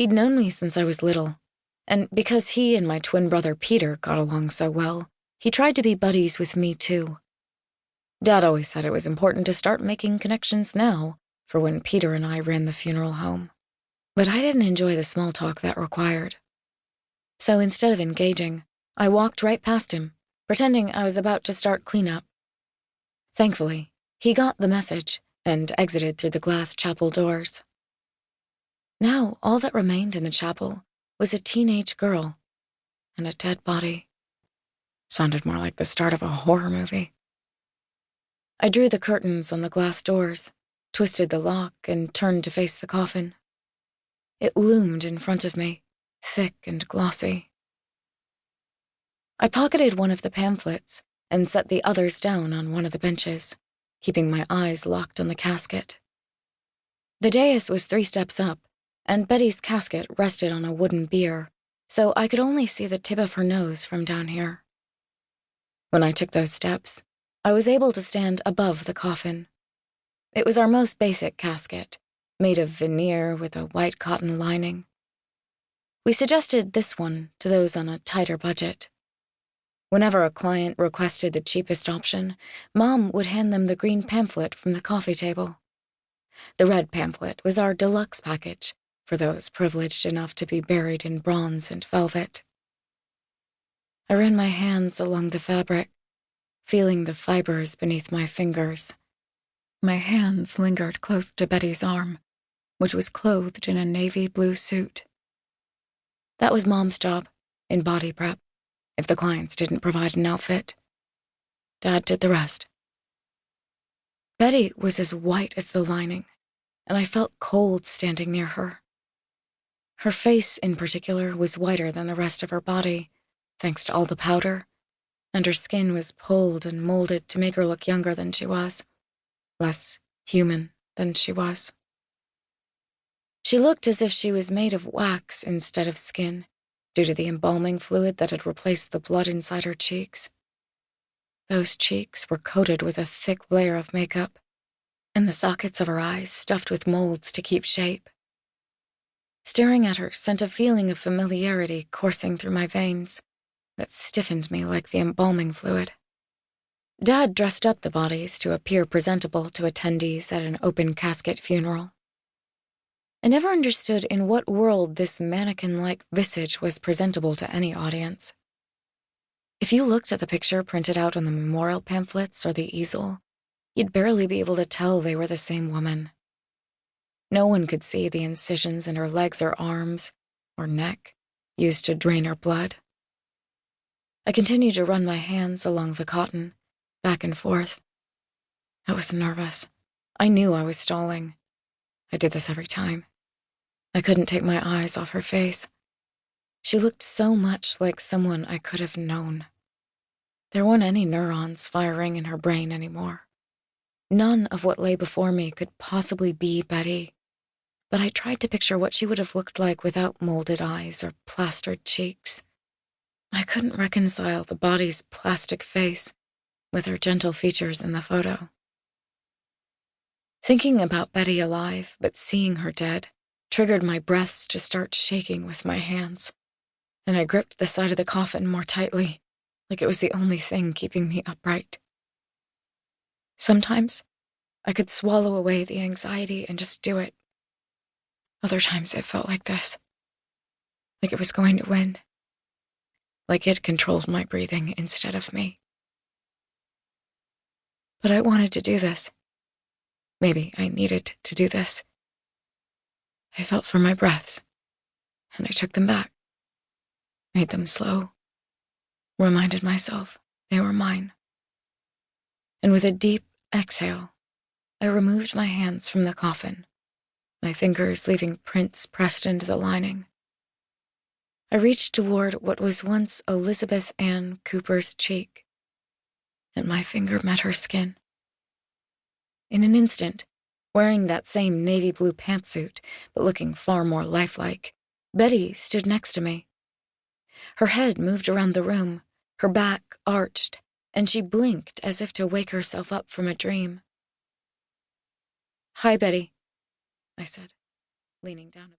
He'd known me since I was little, and because he and my twin brother Peter got along so well, he tried to be buddies with me too. Dad always said it was important to start making connections now for when Peter and I ran the funeral home. But I didn't enjoy the small talk that required. So instead of engaging, I walked right past him, pretending I was about to start cleanup. Thankfully, he got the message and exited through the glass chapel doors. Now, all that remained in the chapel was a teenage girl and a dead body. Sounded more like the start of a horror movie. I drew the curtains on the glass doors, twisted the lock, and turned to face the coffin. It loomed in front of me, thick and glossy. I pocketed one of the pamphlets and set the others down on one of the benches, keeping my eyes locked on the casket. The dais was 3 steps up, and Betty's casket rested on a wooden bier, so I could only see the tip of her nose from down here. When I took those steps, I was able to stand above the coffin. It was our most basic casket, made of veneer with a white cotton lining. We suggested this one to those on a tighter budget. Whenever a client requested the cheapest option, Mom would hand them the green pamphlet from the coffee table. The red pamphlet was our deluxe package for those privileged enough to be buried in bronze and velvet. I ran my hands along the fabric, feeling the fibers beneath my fingers. My hands lingered close to Betty's arm, which was clothed in a navy blue suit. That was Mom's job, in body prep, if the clients didn't provide an outfit. Dad did the rest. Betty was as white as the lining, and I felt cold standing near her. Her face, in particular, was whiter than the rest of her body, thanks to all the powder, and her skin was pulled and molded to make her look younger than she was, less human than she was. She looked as if she was made of wax instead of skin, due to the embalming fluid that had replaced the blood inside her cheeks. Those cheeks were coated with a thick layer of makeup, and the sockets of her eyes stuffed with molds to keep shape. Staring at her sent a feeling of familiarity coursing through my veins that stiffened me like the embalming fluid. Dad dressed up the bodies to appear presentable to attendees at an open casket funeral. I never understood in what world this mannequin-like visage was presentable to any audience. If you looked at the picture printed out on the memorial pamphlets or the easel, you'd barely be able to tell they were the same woman. No one could see the incisions in her legs or arms, or neck, used to drain her blood. I continued to run my hands along the cotton, back and forth. I was nervous. I knew I was stalling. I did this every time. I couldn't take my eyes off her face. She looked so much like someone I could have known. There weren't any neurons firing in her brain anymore. None of what lay before me could possibly be Betty, but I tried to picture what she would have looked like without molded eyes or plastered cheeks. I couldn't reconcile the body's plastic face with her gentle features in the photo. Thinking about Betty alive, but seeing her dead, triggered my breaths to start shaking with my hands, and I gripped the side of the coffin more tightly, like it was the only thing keeping me upright. Sometimes, I could swallow away the anxiety and just do it. Other times it felt like this, like it was going to win, like it controlled my breathing instead of me. But I wanted to do this. Maybe I needed to do this. I felt for my breaths, and I took them back, made them slow, reminded myself they were mine. And with a deep exhale, I removed my hands from the coffin, my fingers leaving prints pressed into the lining. I reached toward what was once Elizabeth Ann Cooper's cheek, and my finger met her skin. In an instant, wearing that same navy blue pantsuit, but looking far more lifelike, Betty stood next to me. Her head moved around the room, her back arched, and she blinked as if to wake herself up from a dream. "Hi, Betty," I said, leaning down.